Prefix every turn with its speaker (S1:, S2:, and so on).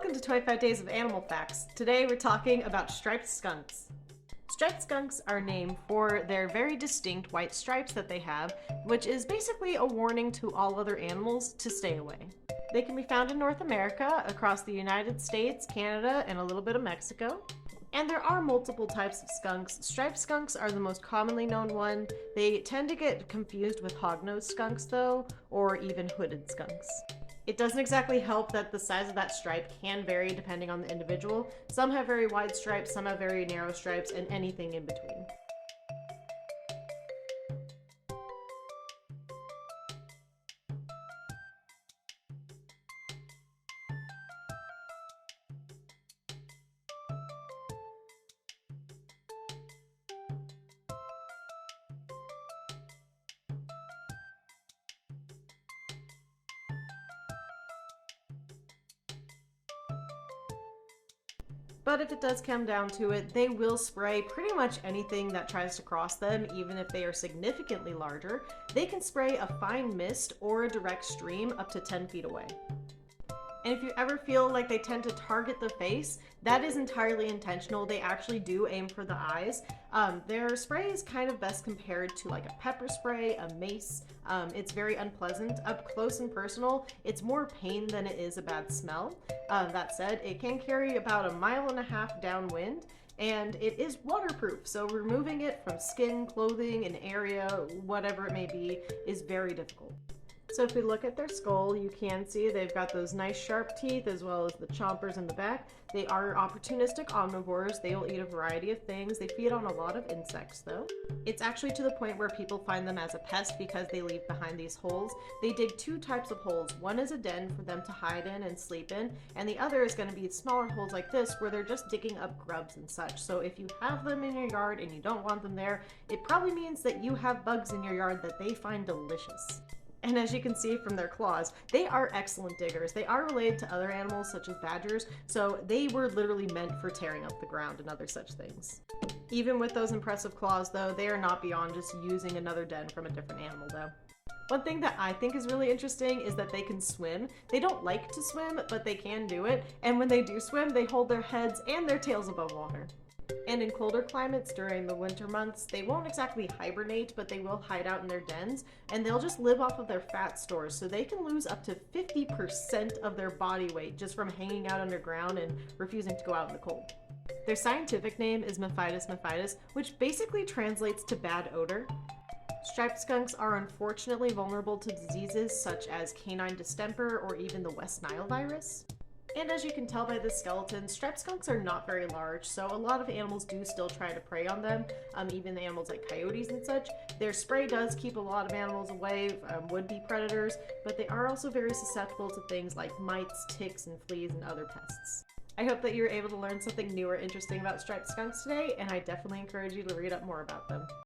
S1: Welcome to 25 Days of Animal Facts. Today we're talking about striped skunks. Striped skunks are named for their very distinct white stripes that they have, which is basically a warning to all other animals to stay away. They can be found in North America, across the United States, Canada, and a little bit of Mexico. And there are multiple types of skunks. Striped skunks are the most commonly known one. They tend to get confused with hognose skunks though, or even hooded skunks. It doesn't exactly help that the size of that stripe can vary depending on the individual. Some have very wide stripes, some have very narrow stripes, and anything in between. But if it does come down to it, they will spray pretty much anything that tries to cross them, even if they are significantly larger. They can spray a fine mist or a direct stream up to 10 feet away. And if you ever feel like they tend to target the face, that is entirely intentional. They actually do aim for the eyes. Their spray is kind of best compared to like a pepper spray, a mace. It's very unpleasant. Up close and personal, it's more pain than it is a bad smell. That said, it can carry about 1.5 miles downwind, and it is waterproof, so removing it from skin, clothing, an area, whatever it may be, is very difficult. So if we look at their skull, you can see they've got those nice sharp teeth as well as the chompers in the back. They are opportunistic omnivores. They will eat a variety of things. They feed on a lot of insects though. It's actually to the point where people find them as a pest because they leave behind these holes. They dig two types of holes. One is a den for them to hide in and sleep in, and the other is going to be smaller holes like this where they're just digging up grubs and such. So if you have them in your yard and you don't want them there, it probably means that you have bugs in your yard that they find delicious. And as you can see from their claws, they are excellent diggers. They are related to other animals such as badgers, so they were literally meant for tearing up the ground and other such things. Even with those impressive claws though, they are not beyond just using another den from a different animal though. One thing that I think is really interesting is that they can swim. They don't like to swim, but they can do it, and when they do swim, they hold their heads and their tails above water. And in colder climates during the winter months, they won't exactly hibernate, but they will hide out in their dens, and they'll just live off of their fat stores, so they can lose up to 50% of their body weight just from hanging out underground and refusing to go out in the cold. Their scientific name is Mephitis mephitis, which basically translates to bad odor. Striped skunks are unfortunately vulnerable to diseases such as canine distemper or even the West Nile virus. And as you can tell by the skeleton, striped skunks are not very large, so a lot of animals do still try to prey on them, even the animals like coyotes and such. Their spray does keep a lot of animals away, would-be predators, but they are also very susceptible to things like mites, ticks, and fleas, and other pests. I hope that you were able to learn something new or interesting about striped skunks today, and I definitely encourage you to read up more about them.